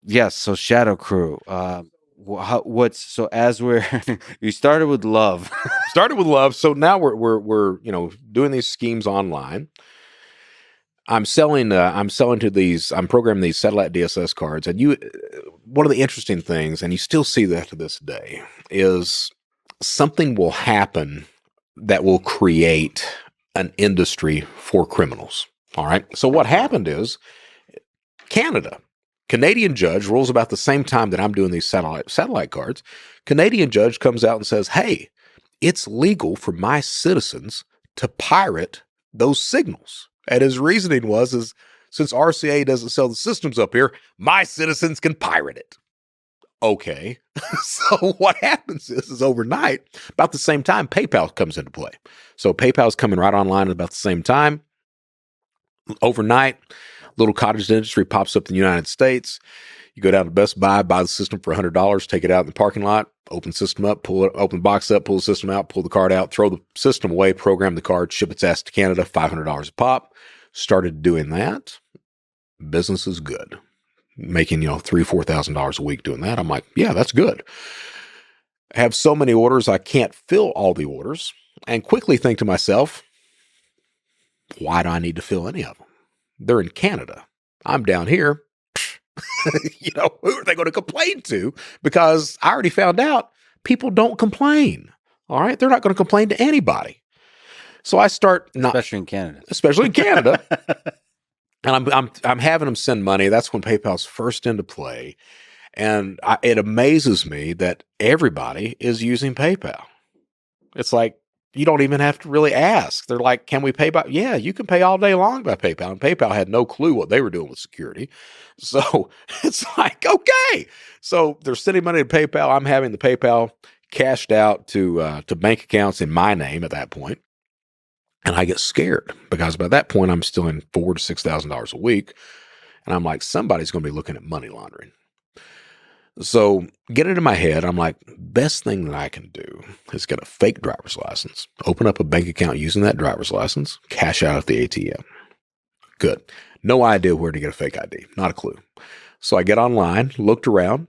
Yes. So ShadowCrew. What's so as we're you started with love. Started with love. So now we're doing these schemes online. I'm programming these satellite DSS cards, and one of the interesting things, and you still see that to this day, is something will happen that will create an industry for criminals. All right. So what happened is Canadian judge rules about the same time that I'm doing these satellite cards. Canadian judge comes out and says, "Hey, it's legal for my citizens to pirate those signals." And his reasoning is since RCA doesn't sell the systems up here, my citizens can pirate it. Okay. So what happens is overnight, about the same time, PayPal comes into play. So PayPal's coming right online at about the same time. Overnight, little cottage industry pops up in the United States. You go down to Best Buy, buy the system for $100, take it out in the parking lot, open the system up, open the box up, pull the system out, pull the card out, throw the system away, program the card, ship its ass to Canada, $500 a pop. Started doing that. Business is good. Making, $3,000-$4,000 a week doing that. I'm like, yeah, that's good. I have so many orders, I can't fill all the orders, and quickly think to myself, why do I need to fill any of them? They're in Canada. I'm down here. Who are they going to complain to? Because I already found out people don't complain. All right. They're not going to complain to anybody. So I start especially in Canada. And I'm having them send money. That's when PayPal's first into play. And it amazes me that everybody is using PayPal. It's like, you don't even have to really ask. They're like, can we pay by? Yeah, you can pay all day long by PayPal. And PayPal had no clue what they were doing with security. So it's like, okay. So they're sending money to PayPal. I'm having the PayPal cashed out to bank accounts in my name at that point. And I get scared because by that point, I'm still in $4,000 to $6,000 a week. And I'm like, somebody's going to be looking at money laundering. So get it in my head. I'm like, best thing that I can do is get a fake driver's license, open up a bank account using that driver's license, cash out at the ATM. Good. No idea where to get a fake ID. Not a clue. So I get online, looked around,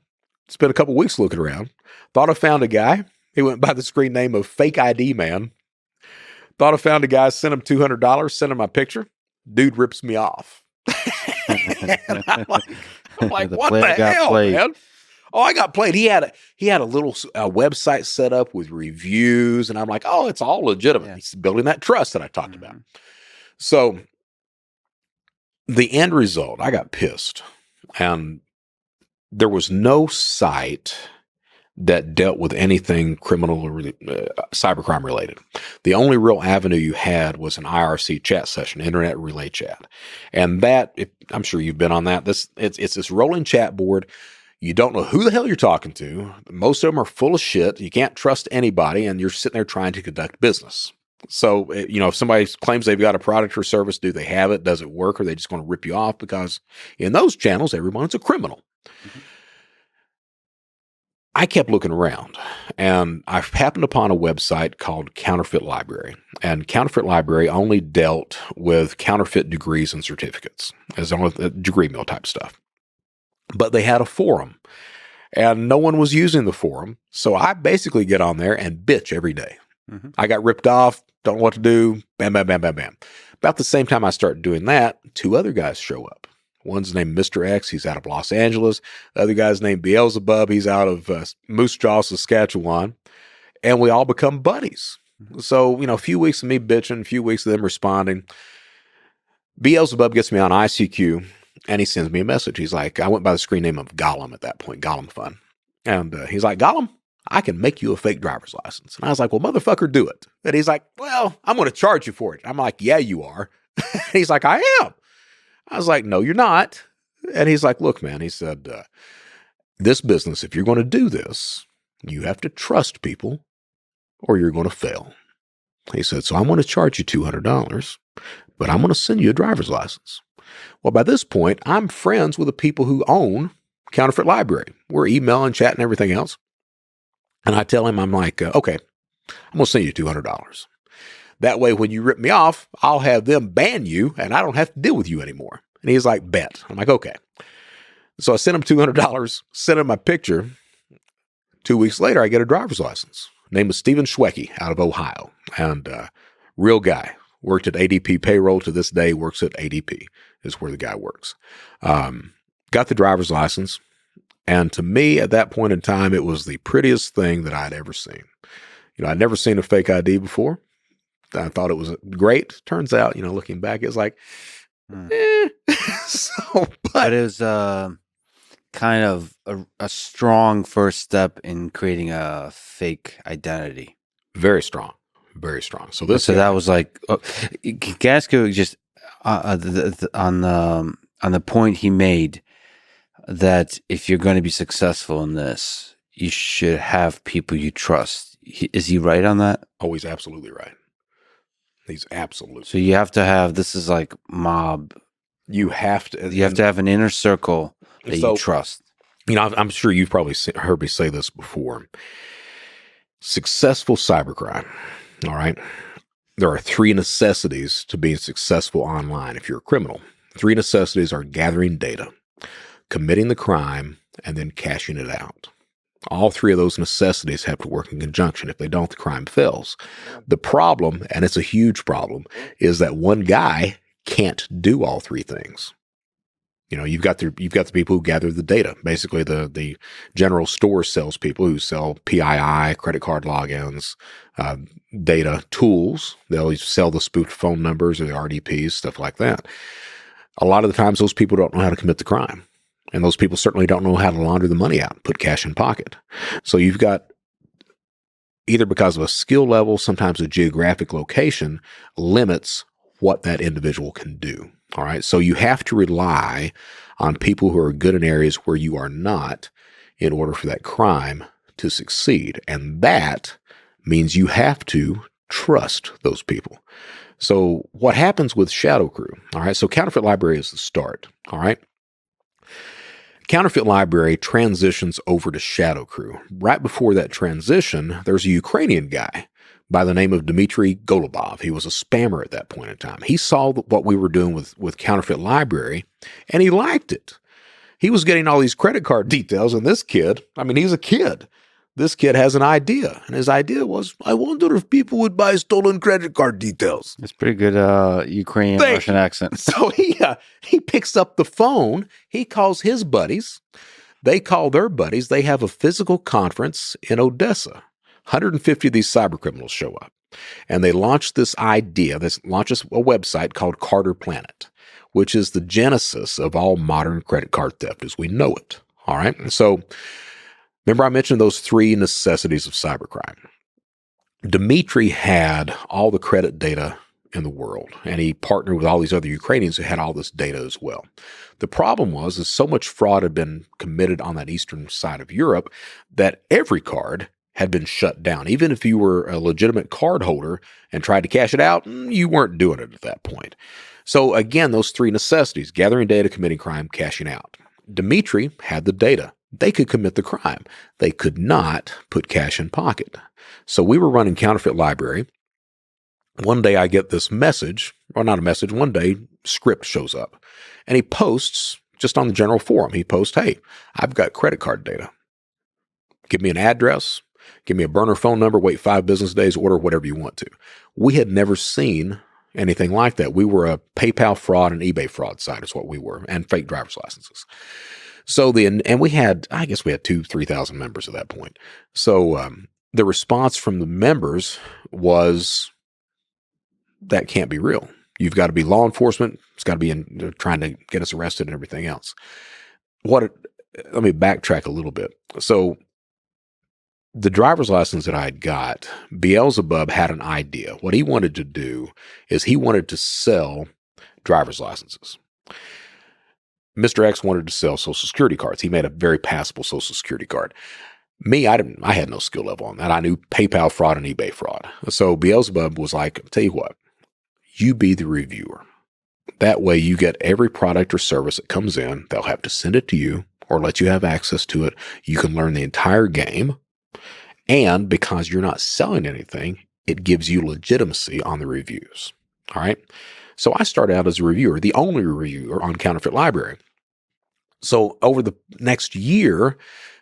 spent a couple weeks looking around, thought I found a guy. He went by the screen name of Fake ID Man. Thought I found a guy, sent him $200, sent him my picture. Dude rips me off. And I'm like what the hell, man? Oh, I got played. He had a little website set up with reviews, and I'm like, oh, it's all legitimate. Yeah. He's building that trust that I talked about. So the end result, I got pissed, and there was no site that dealt with anything criminal or cybercrime related. The only real avenue you had was an IRC chat session, Internet Relay Chat, and that I'm sure you've been on that. It's this rolling chat board. You don't know who the hell you're talking to. Most of them are full of shit. You can't trust anybody, and you're sitting there trying to conduct business. So, if somebody claims they've got a product or service, do they have it? Does it work? Or are they just going to rip you off? Because in those channels, everyone's a criminal. Mm-hmm. I kept looking around, and I happened upon a website called Counterfeit Library. And Counterfeit Library only dealt with counterfeit degrees and certificates, as on with degree mill type stuff. But they had a forum, and no one was using the forum. So I basically get on there and bitch every day. Mm-hmm. I got ripped off, don't know what to do, bam, bam, bam, bam, bam. About the same time I start doing that, two other guys show up. One's named Mr. X. He's out of Los Angeles. The other guy's named Beelzebub. He's out of Moose Jaw, Saskatchewan. And we all become buddies. Mm-hmm. So, a few weeks of me bitching, a few weeks of them responding. Beelzebub gets me on ICQ. And he sends me a message. He's like, I went by the screen name of Gollum at that point, Gollum Fun. And he's like, Gollum, I can make you a fake driver's license. And I was like, well, motherfucker, do it. And he's like, well, I'm going to charge you for it. I'm like, yeah, you are. He's like, I am. I was like, no, you're not. And he's like, look, man, he said, this business, if you're going to do this, you have to trust people or you're going to fail. He said, so I'm going to charge you $200, but I'm going to send you a driver's license. Well, by this point, I'm friends with the people who own Counterfeit Library. We're emailing, chatting, everything else. And I tell him, I'm like, okay, I'm going to send you $200. That way, when you rip me off, I'll have them ban you and I don't have to deal with you anymore. And he's like, bet. I'm like, okay. So I sent him $200, sent him my picture. 2 weeks later, I get a driver's license. Name is Stephen Schwecke out of Ohio. And real guy. Worked at ADP payroll to this day, works at ADP is where the guy works. Got the driver's license. And to me, at that point in time, it was the prettiest thing that I'd ever seen. I'd never seen a fake ID before. I thought it was great. Turns out, looking back, it's like, but it was kind of a strong first step in creating a fake identity. Very strong. Very strong. So that was like, Gasco just on the point he made that if you're going to be successful in this, you should have people you trust. Is he right on that? Oh, he's absolutely right. He's absolutely. So you have to have, this is like mob. You have to have an inner circle that you trust. I'm sure you've probably heard me say this before. Successful cybercrime. All right. There are 3 necessities to being successful online if you're a criminal. 3 necessities are gathering data, committing the crime, and then cashing it out. All 3 of those necessities have to work in conjunction. If they don't, the crime fails. The problem, and it's a huge problem, is that one guy can't do all 3 things. You've got the people who gather the data, basically the general store salespeople who sell PII, credit card logins, data tools. They'll sell the spoofed phone numbers or the RDPs, stuff like that. A lot of the times, those people don't know how to commit the crime. And those people certainly don't know how to launder the money out and put cash in pocket. So you've got, either because of a skill level, sometimes a geographic location limits what that individual can do. All right. So you have to rely on people who are good in areas where you are not in order for that crime to succeed. And that means you have to trust those people. So what happens with ShadowCrew? All right. So Counterfeit Library is the start. All right. Counterfeit Library transitions over to ShadowCrew. Right before that transition, there's a Ukrainian guy by the name of Dmitry Golubov. He was a spammer at that point in time. He saw what we were doing with Counterfeit Library, and he liked it. He was getting all these credit card details, and this kid, he's a kid. This kid has an idea, and his idea was, I wonder if people would buy stolen credit card details. That's pretty good Ukrainian Russian accent. So he picks up the phone. He calls his buddies. They call their buddies. They have a physical conference in Odessa. 150 of these cybercriminals show up, and they launch this idea. This launches a website called Carter Planet, which is the genesis of all modern credit card theft as we know it. All right. So remember I mentioned those 3 necessities of cybercrime. Dmitry had all the credit data in the world, and he partnered with all these other Ukrainians who had all this data as well. The problem is so much fraud had been committed on that eastern side of Europe that every card had been shut down. Even if you were a legitimate card holder and tried to cash it out, you weren't doing it at that point. So again, those 3 necessities: gathering data, committing crime, cashing out. Dmitry had the data. They could commit the crime. They could not put cash in pocket. So we were running Counterfeit Library. One day I get this message, or not a message, one day Script shows up, and he posts just on the general forum. He posts, hey, I've got credit card data. Give me an address. Give me a burner phone number, wait 5 business days, order whatever you want to. We had never seen anything like that. We were a PayPal fraud and eBay fraud site is what we were, and fake driver's licenses. So we had 2,000-3,000 members at that point. So the response from the members was, that can't be real. You've got to be law enforcement. It's got to be trying to get us arrested and everything else. Let me backtrack a little bit. So the driver's license that I had got, Beelzebub had an idea. What he wanted to do is he wanted to sell driver's licenses. Mr. X wanted to sell Social Security cards. He made a very passable Social Security card. Me, I had no skill level on that. I knew PayPal fraud and eBay fraud. So Beelzebub was like, tell you what, you be the reviewer. That way you get every product or service that comes in. They'll have to send it to you or let you have access to it. You can learn the entire game. And because you're not selling anything, it gives you legitimacy on the reviews. All right. So I started out as a reviewer, the only reviewer on Counterfeit Library. So over the next year,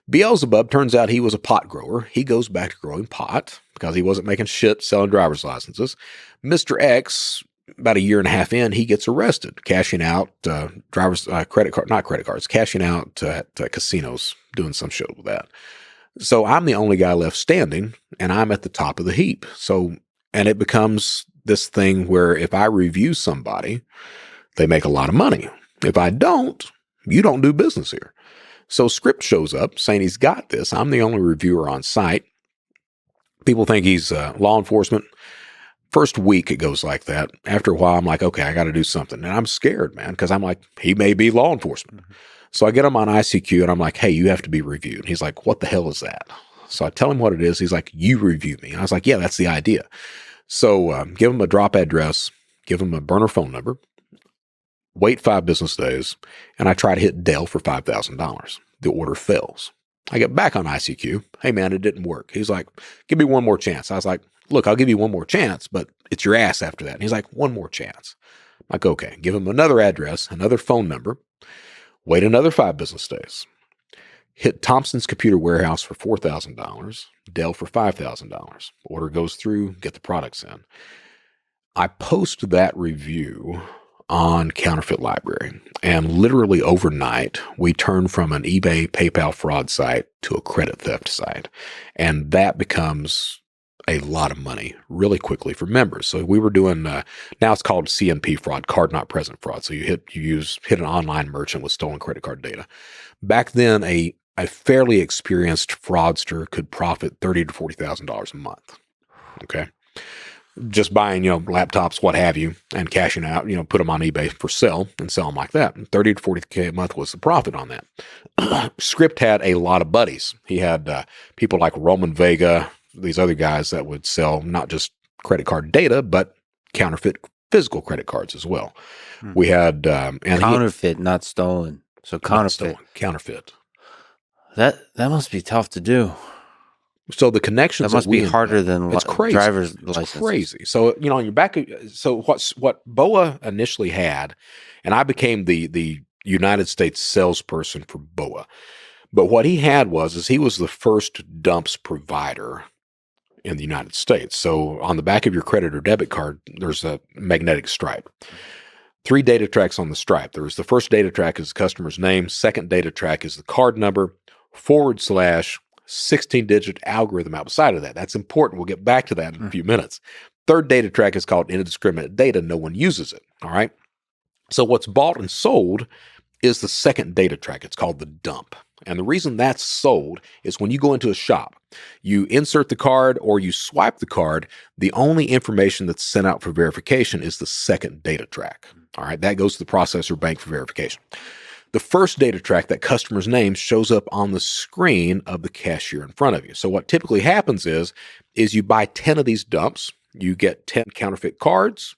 Beelzebub turns out he was a pot grower. He goes back to growing pot because he wasn't making shit selling driver's licenses. Mr. X, about a year and a half in, he gets arrested, cashing out cashing out at casinos, doing some shit with that. So I'm the only guy left standing, and I'm at the top of the heap. And it becomes this thing where if I review somebody, they make a lot of money. If I don't, you don't do business here. So Script shows up saying he's got this. I'm the only reviewer on site. People think he's law enforcement. First week it goes like that. After a while, I'm like, okay, I got to do something. And I'm scared, man, because I'm like, he may be law enforcement. Mm-hmm. So I get him on ICQ and I'm like, hey, you have to be reviewed. And he's like, what the hell is that? So I tell him what it is. He's like, you review me. And I was like, yeah, that's the idea. So give him a drop address, give him a burner phone number, wait 5 business days, and I try to hit Dell for $5,000. The order fails. I get back on ICQ. Hey, man, it didn't work. He's like, give me one more chance. I was like, look, I'll give you one more chance, but it's your ass after that. And he's like, one more chance. I'm like, okay, give him another address, another phone number, wait another 5 business days, hit Thompson's Computer Warehouse for $4,000, Dell for $5,000. Order goes through, get the products in. I post that review on Counterfeit Library. And literally overnight, we turned from an eBay PayPal fraud site to a credit theft site. And that becomes a lot of money really quickly for members. So we were doing, now it's called CNP fraud, card not present fraud. So you hit an online merchant with stolen credit card data. Back then, a fairly experienced fraudster could profit $30,000 to $40,000 a month. Okay. Just buying, laptops, what have you, and cashing out, put them on eBay for sale and sell them like that. And 30 to 40K a month was the profit on that. Script had a lot of buddies. He had people like Roman Vega, these other guys that would sell not just credit card data, but counterfeit physical credit cards as well. We had counterfeit, not stolen. So counterfeit. Counterfeit. That must be tough to do. So the connections that must be harder than it's crazy. Driver's license. It's crazy. So on your back. So what BOA initially had, and I became the United States salesperson for BOA. But what he had was he was the first dumps provider in the United States. So on the back of your credit or debit card, there's a magnetic stripe. 3 data tracks on the stripe. There's the first data track is the customer's name. Second data track is the card number / 16-digit algorithm outside of that. That's important. We'll get back to that in a few minutes. Third data track is called indiscriminate data. No one uses it. All right. So what's bought and sold is the second data track. It's called the dump. And the reason that's sold is when you go into a shop, you insert the card or you swipe the card, the only information that's sent out for verification is the second data track. All right. That goes to the processor bank for verification. The first data track, that customer's name, shows up on the screen of the cashier in front of you. So what typically happens is you buy 10 of these dumps. You get 10 counterfeit cards.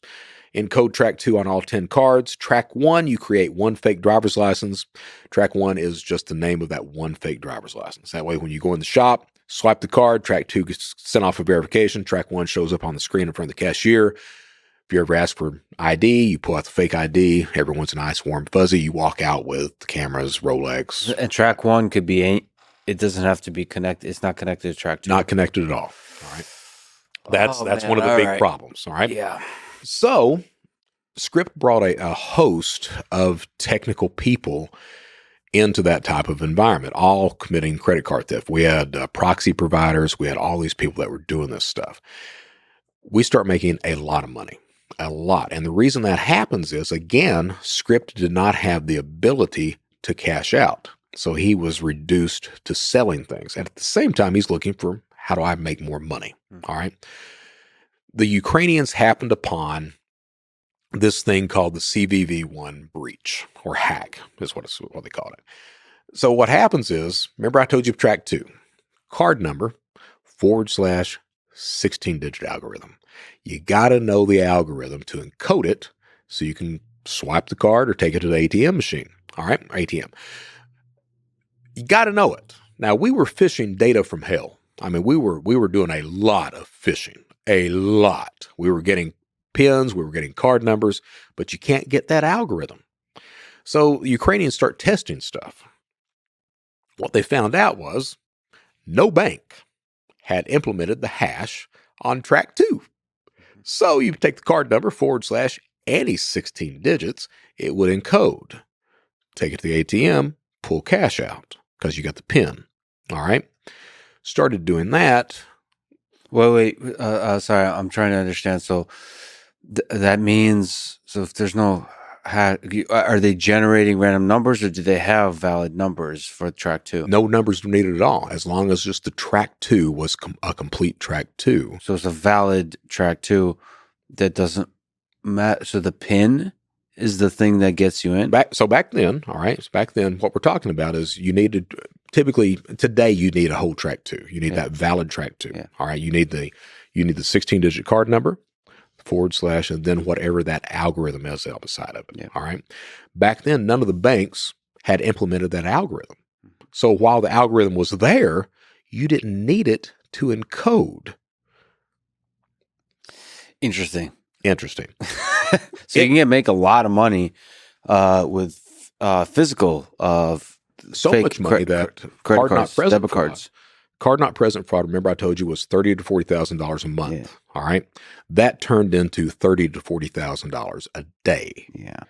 Encode track 2 on all 10 cards. Track 1, you create 1 fake driver's license. Track 1 is just the name of that 1 fake driver's license. That way, when you go in the shop, swipe the card, track 2 gets sent off for verification. Track 1 shows up on the screen in front of the cashier. If you ever ask for ID, you pull out the fake ID. Everyone's nice, warm, fuzzy. You walk out with the cameras, Rolex. And track 1 could be, it doesn't have to be connected. It's not connected to track 2. Not connected at all. All right. That's one of the big problems. All right. Yeah. So Script brought a host of technical people into that type of environment, all committing credit card theft. We had proxy providers. We had all these people that were doing this stuff. We start making a lot of money. A lot. And the reason that happens is, again, Script did not have the ability to cash out. So he was reduced to selling things. And at the same time, he's looking for, how do I make more money? All right. The Ukrainians happened upon this thing called the CVV1 breach, or hack is what they call it. So what happens is, remember I told you track 2, card number / 16-digit algorithm. You got to know the algorithm to encode it so you can swipe the card or take it to the ATM machine. All right, ATM. You got to know it. Now, we were fishing data from hell. I mean, we were doing a lot of phishing, a lot. We were getting pins, we were getting card numbers, but you can't get that algorithm. So the Ukrainians start testing stuff. What they found out was no bank had implemented the hash on track 2. So you take the card number / any 16 digits, it would encode. Take it to the ATM, pull cash out because you got the PIN. All right. Started doing that. Wait. Sorry, I'm trying to understand. So that means, so if there's no are they generating random numbers, or do they have valid numbers for track 2? No numbers were needed at all, as long as just the track 2 was a complete track 2. So it's a valid track 2 that doesn't matter. So the PIN is the thing that gets you in? Back then, all right, so back then, what we're talking about is you needed, typically, today you need a whole track 2. You need that valid track 2. Yeah. All right, you need the 16-digit card number, / and then whatever that algorithm is on the side of it. Yeah. All right. Back then, none of the banks had implemented that algorithm. So while the algorithm was there, you didn't need it to encode. Interesting. So you can make a lot of money with physical so fake much money that credit card not cards, present debit fraud. cards. Card not present fraud, remember I told you, was $30,000 to $40,000 a month. Yeah. All right. That turned into $30,000 to $40,000 a day. Yeah.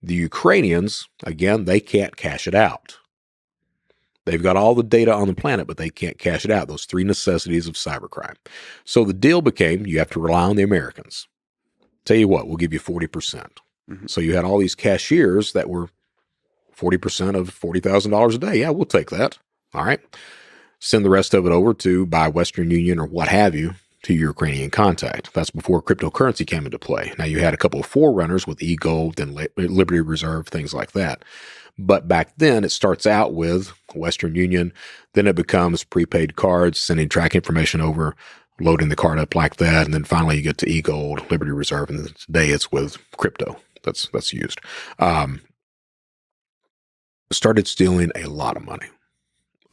The Ukrainians, again, they can't cash it out. They've got all the data on the planet, but they can't cash it out. Those 3 necessities of cybercrime. So the deal became you have to rely on the Americans. Tell you what, we'll give you 40%. Mm-hmm. So you had all these cashiers that were 40% of $40,000 a day. Yeah, we'll take that. All right. Send the rest of it over to by Western Union or what have you to your Ukrainian contact. That's before cryptocurrency came into play. Now you had a couple of forerunners with eGold and Liberty Reserve, things like that. But back then it starts out with Western Union, then it becomes prepaid cards, sending track information over, loading the card up like that, and then finally you get to eGold, Liberty Reserve, and today it's with crypto that's used. Started stealing a lot of money.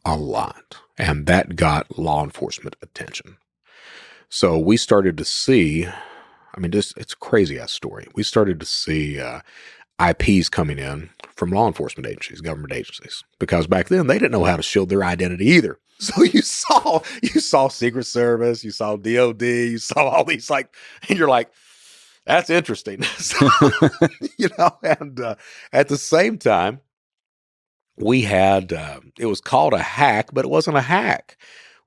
A lot. And that got law enforcement attention. So we started to see, it's a crazy ass story. We started to see IPs coming in from law enforcement agencies, government agencies, because back then they didn't know how to shield their identity either. So you saw Secret Service, you saw DOD, you saw all these and you're like, that's interesting. So, and at the same time, we had, it was called a hack, but it wasn't a hack.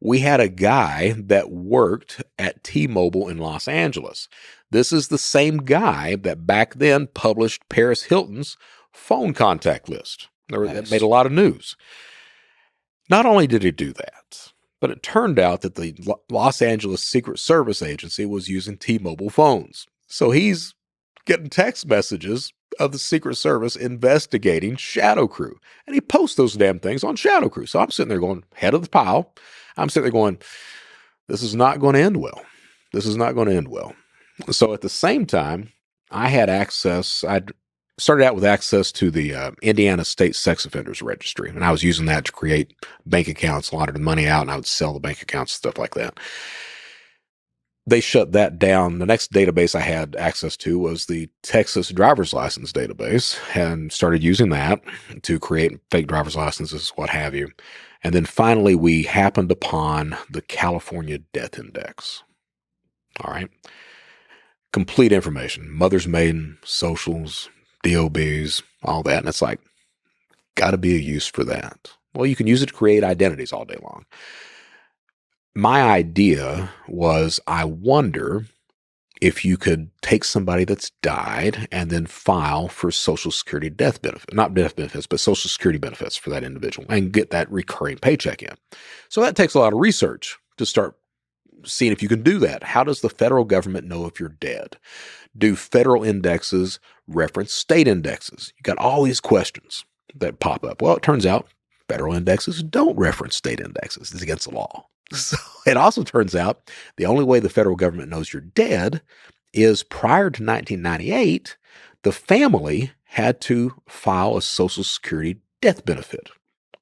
We had a guy that worked at T-Mobile in Los Angeles. This is the same guy that back then published Paris Hilton's phone contact list. That made a lot of news. Not only did he do that, but it turned out that the Los Angeles Secret Service agency was using T-Mobile phones. So he's getting text messages of the Secret Service investigating ShadowCrew. And he posts those damn things on ShadowCrew. So I'm sitting there going, head of the pile. I'm sitting there going, this is not going to end well. This is not going to end well. So at the same time, I had access. I'd started out with access to the Indiana State Sex Offenders Registry. And I was using that to create bank accounts, launder the money out, and I would sell the bank accounts, stuff like that. They shut that down. The next database I had access to was the Texas driver's license database, and started using that to create fake driver's licenses, what have you. And then finally, we happened upon the California Death Index. All right. Complete information, mother's maiden, socials, DOBs, all that. And it's like, got to be a use for that. Well, you can use it to create identities all day long. My idea was, I wonder if you could take somebody that's died and then file for Social Security death benefit, not death benefits, but Social Security benefits for that individual and get that recurring paycheck in. So that takes a lot of research to start seeing if you can do that. How does the federal government know if you're dead? Do federal indexes reference state indexes? You got all these questions that pop up. Well, it turns out federal indexes don't reference state indexes. It's against the law. So it also turns out the only way the federal government knows you're dead is prior to 1998, the family had to file a Social Security death benefit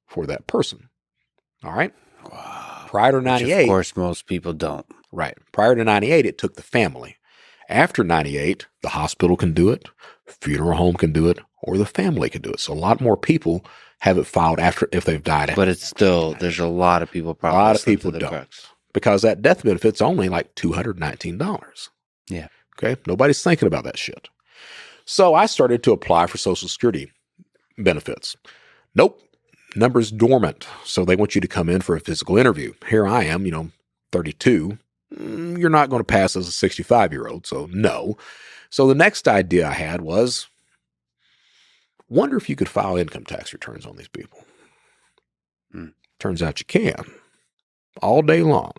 for that person. All right. Wow. Prior to 98. Which of course, most people don't. Right. Prior to 98, it took the family. After 98, the hospital can do it. Funeral home can do it. or the family can do it. So a lot more people have it filed after if they've died. But it's still, there's a lot of people A probably lot of slip people through the don't. cracks. Because that death benefit's only like $219. Yeah. Okay. Nobody's thinking about that shit. So I started to apply for Social Security benefits. Nope. Number's dormant. So they want you to come in for a physical interview. Here I am, 32. You're not going to pass as a 65-year-old. So no. So the next idea I had was, wonder if you could file income tax returns on these people. Turns out you can. All day long.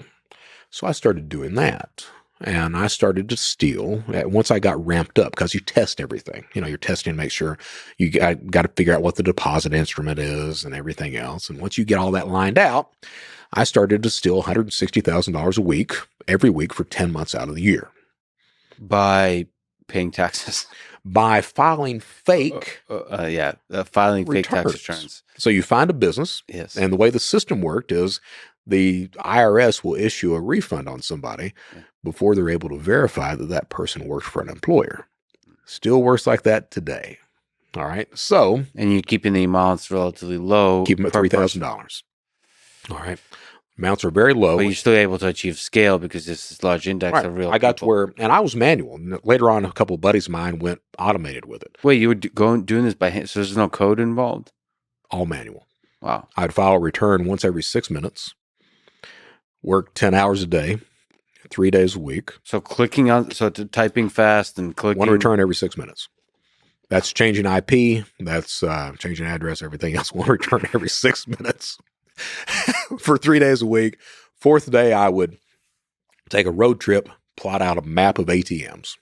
So I started doing that. And I started to steal once I got ramped up, because you test everything. You're testing to make sure you got to figure out what the deposit instrument is and everything else. And once you get all that lined out, I started to steal $160,000 a week, every week for 10 months out of the year. By paying taxes? By filing fake filing fake tax returns. So you find a business. Yes. And the way the system worked is the IRS will issue a refund on somebody before they're able to verify that that person works for an employer. Still works like that today. All right. So. And you're keeping the amounts relatively low. Keep them at $3,000. All right. Amounts are very low. But you're still able to achieve scale because this is large index of real I got people. to where, and I was manual. And later on, a couple of buddies of mine went automated with it. Wait, you were doing this by hand? So there's no code involved? All manual. Wow. I'd file a return once every 6 minutes, work 10 hours a day, 3 days a week. So typing fast and clicking. One return every 6 minutes. That's changing IP. That's changing address, everything else. One return every 6 minutes for 3 days a week. Fourth day, I would take a road trip, plot out a map of ATMs.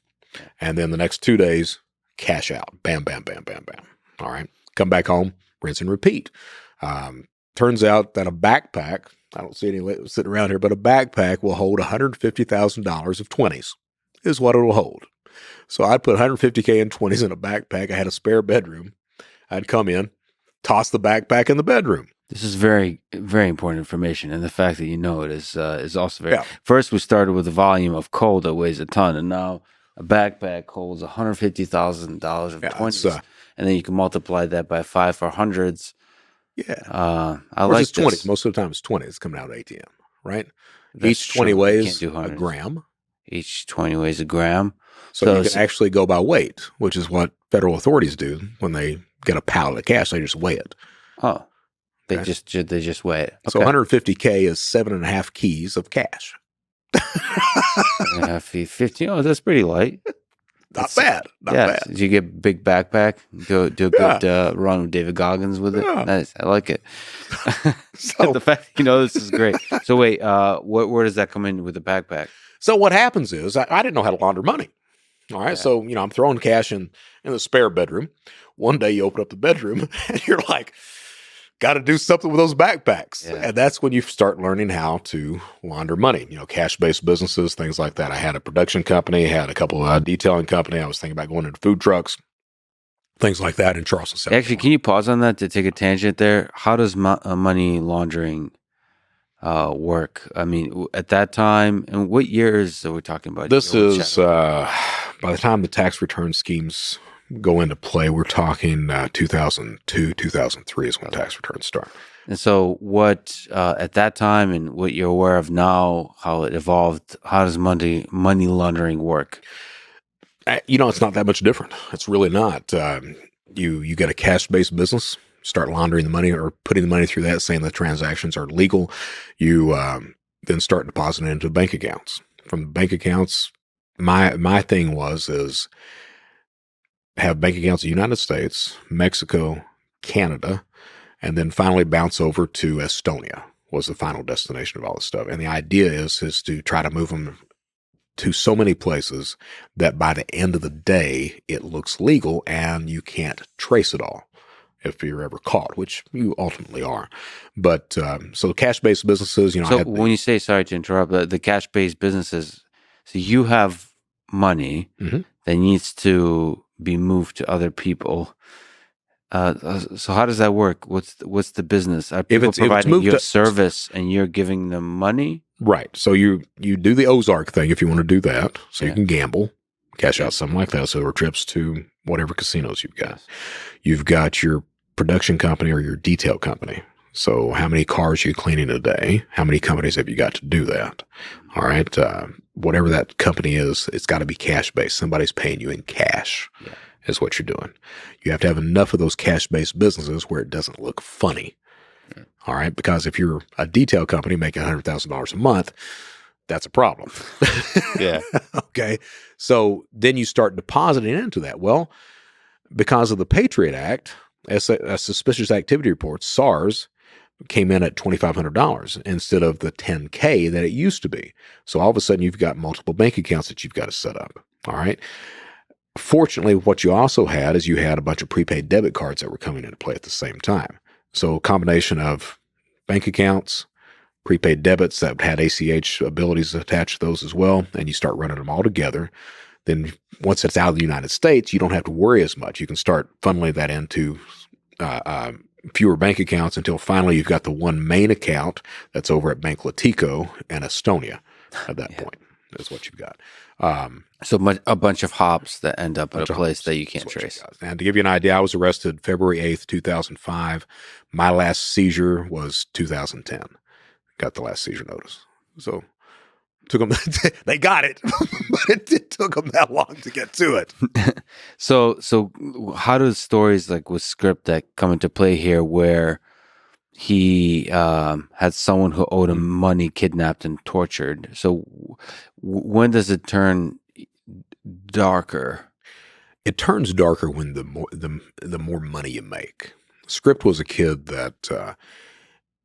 And then the next 2 days, cash out. Bam, bam, bam, bam, bam. All right. Come back home, rinse and repeat. Turns out that a backpack, I don't see any sitting around here, but a backpack will hold $150,000 of 20s is what it'll hold. So I'd put $150K in 20s in a backpack. I had a spare bedroom. I'd come in, toss the backpack in the bedroom. This is very, very important information. And the fact that you know it is also very... Yeah. First, we started with a volume of coal that weighs a ton, and now a backpack holds $150,000 of 20s. And then you can multiply that by 5 for hundreds. Yeah. I like this. 20. Most of the time it's 20. It's coming out of ATM, right? Each 20 weighs a gram. Each 20 weighs a gram. So you can actually go by weight, which is what federal authorities do when they get a pallet of cash. They just weigh it. Oh, they just weigh it. Okay. So 150K is 7.5 keys of cash. 50. Oh, that's pretty light. Not bad. Not bad. Did you get a big backpack? Do a good run with David Goggins with it? Yeah. Nice. I like it. So the fact this is great. So wait, where does that come in with the backpack? So what happens is I didn't know how to launder money. All right. Yeah. So, I'm throwing cash in the spare bedroom. One day you open up the bedroom and you're like, got to do something with those backpacks. Yeah. And that's when you start learning how to launder money, cash-based businesses, things like that. I had a production company, had a couple of detailing company. I was thinking about going into food trucks, things like that in Charleston, South Carolina. Actually, can you pause on that to take a tangent there? How does money laundering work? I mean, at that time, and what years are we talking about? This is, by the time the tax return schemes go into play, we're talking 2002, 2003 is when tax returns start. And so what, at that time and what you're aware of now, how it evolved, how does money laundering work? It's not that much different. It's really not. You get a cash-based business, start laundering the money or putting the money through that, saying the transactions are legal. You then start depositing into bank accounts. From the bank accounts, my thing is have bank accounts in the United States, Mexico, Canada, and then finally bounce over to Estonia was the final destination of all this stuff. And the idea is to try to move them to so many places that by the end of the day, it looks legal and you can't trace it all if you're ever caught, which you ultimately are. But so cash-based businesses, So when you say, sorry to interrupt, the cash-based businesses, so you have money that needs to be moved to other people. So how does that work? What's the business? Are people providing you a service and you're giving them money? Right. So you do the Ozark thing if you want to do that. So you can gamble. cash out something like that. So, or trips to whatever casinos you've got. Yes. You've got your production company or your detail company. So how many cars are you cleaning a day? How many companies have you got to do that? All right. Whatever that company is, it's got to be cash based. Somebody's paying you in cash is what you're doing. You have to have enough of those cash based businesses where it doesn't look funny. All right. Because if you're a detail company making $100,000 a month, that's a problem. Yeah. Okay. So then you start depositing into that. Well, because of the Patriot Act, as a suspicious activity report, SARS came in at $2,500 instead of the $10K that it used to be. So all of a sudden you've got multiple bank accounts that you've got to set up. All right. Fortunately, what you also had is you had a bunch of prepaid debit cards that were coming into play at the same time. So a combination of bank accounts, prepaid debits that had ACH abilities attached to those as well, and you start running them all together. Then once it's out of the United States, you don't have to worry as much. You can start funneling that into fewer bank accounts until finally you've got the one main account that's over at Bank Latico in Estonia at that point. That's what you've got. So a bunch of hops that end up at a place that you can't trace. And to give you an idea, I was arrested February 8th, 2005. My last seizure was 2010. Got the last seizure notice. So took them, they got it, but it took them that long to get to it. So how do stories like with Script that come into play here where he had someone who owed him money money and tortured? So when does it turn darker? It turns darker when the more money you make. Script was a kid that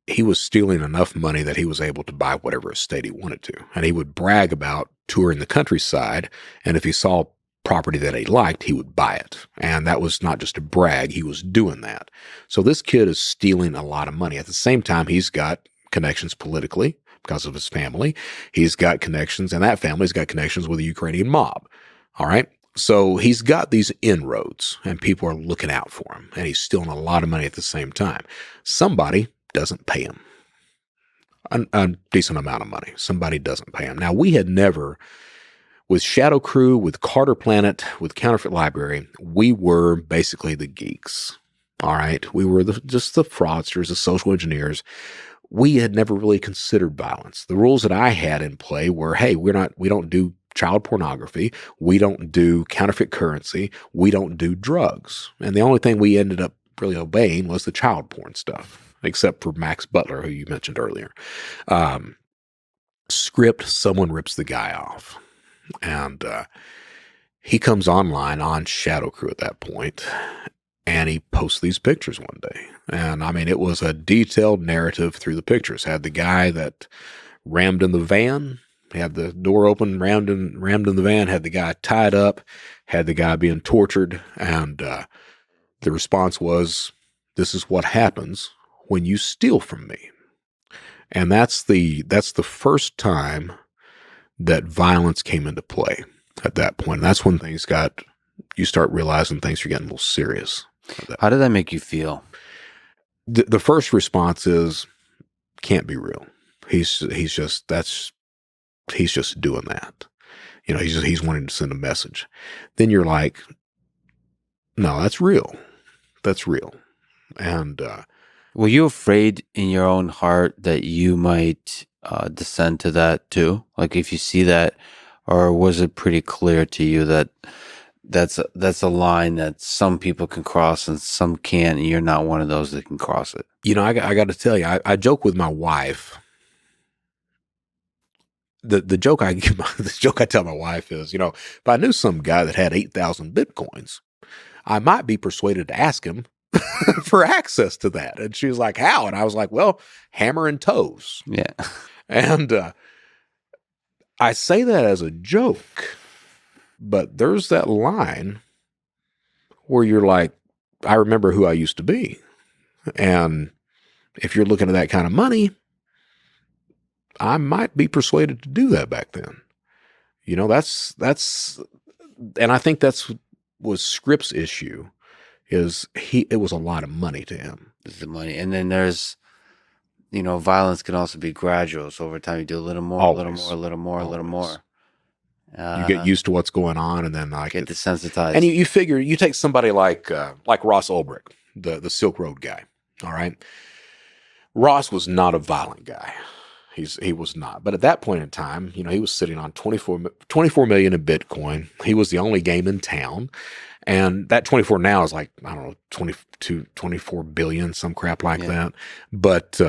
he was stealing enough money that he was able to buy whatever estate he wanted to. And he would brag about touring the countryside. And if he saw property that he liked, he would buy it. And that was not just a brag. He was doing that. So this kid is stealing a lot of money. At the same time, he's got connections politically because of his family. He's got connections, and that family's got connections with the Ukrainian mob. All right. So he's got these inroads, and people are looking out for him. And he's stealing a lot of money at the same time. Somebody doesn't pay him a decent amount of money. Somebody doesn't pay him. Now, we had never, with ShadowCrew, with Carter Planet, with Counterfeit Library, we were basically the geeks. All right. We were just the fraudsters, the social engineers. We had never really considered violence. The rules that I had in play were, hey, we don't do child pornography. We don't do counterfeit currency. We don't do drugs. And the only thing we ended up really obeying was the child porn stuff. Except for Max Butler, who you mentioned earlier. Script, someone rips the guy off. And he comes online on ShadowCrew at that point, and he posts these pictures one day. And I mean, it was a detailed narrative through the pictures. Had the guy that rammed in the van, had the door open, rammed in the van, had the guy tied up, had the guy being tortured. And the response was, this is what happens when you steal from me. And that's the first time that violence came into play at that point. And that's when you start realizing things are getting a little serious. How did that make you feel? The first response is, can't be real. He's just doing that. You know, he's wanting to send a message. Then you're like, no, that's real. That's real. And, were you afraid in your own heart that you might descend to that too? Like if you see that, or was it pretty clear to you that that's a line that some people can cross and some can't, and you're not one of those that can cross it? You know, I got to tell you, I joke with my wife. The joke I tell my wife is, you know, if I knew some guy that had 8,000 Bitcoins, I might be persuaded to ask him for access to that. And she was like, how? And I was like, well, hammer and toes. Yeah. And I say that as a joke, but there's that line where you're like, I remember who I used to be. And if you're looking at that kind of money, I might be persuaded to do that back then. You know, that's, and I think was Script's issue. It was a lot of money to him. It's the money. And then there's, you know, violence can also be gradual. So over time you do a little more, Always. a little more. You get used to what's going on, and then get desensitized. And you figure you take somebody like Ross Ulbricht, the Silk Road guy. All right, Ross was not a violent guy. He was not. But at that point in time, he was sitting on 24 million in Bitcoin. He was the only game in town. And that 24 now is like, I don't know, 22, 24 billion, some crap like that. But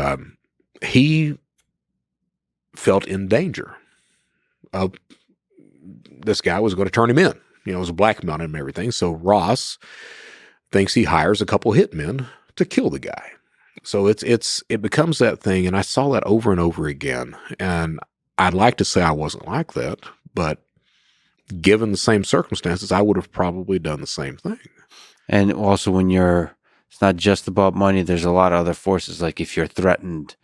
he felt in danger of this guy was going to turn him in. It was a blackmail him and everything. So Ross thinks he hires a couple hitmen to kill the guy. So it becomes that thing, and I saw that over and over again. And I'd like to say I wasn't like that, but given the same circumstances, I would have probably done the same thing. And also, when it's not just about money. There's a lot of other forces. Like if you're threatened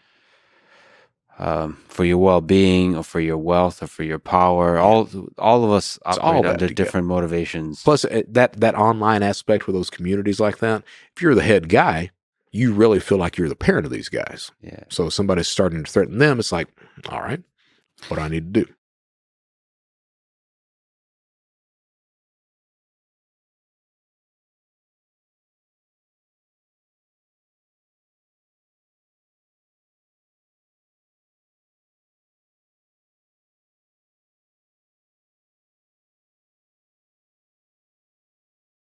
for your well-being, or for your wealth, or for your power, all of us operate under different motivations. Plus, that online aspect with those communities like that. If you're the head guy, you really feel like you're the parent of these guys. Yeah. So if somebody's starting to threaten them, it's like, all right, what do I need to do?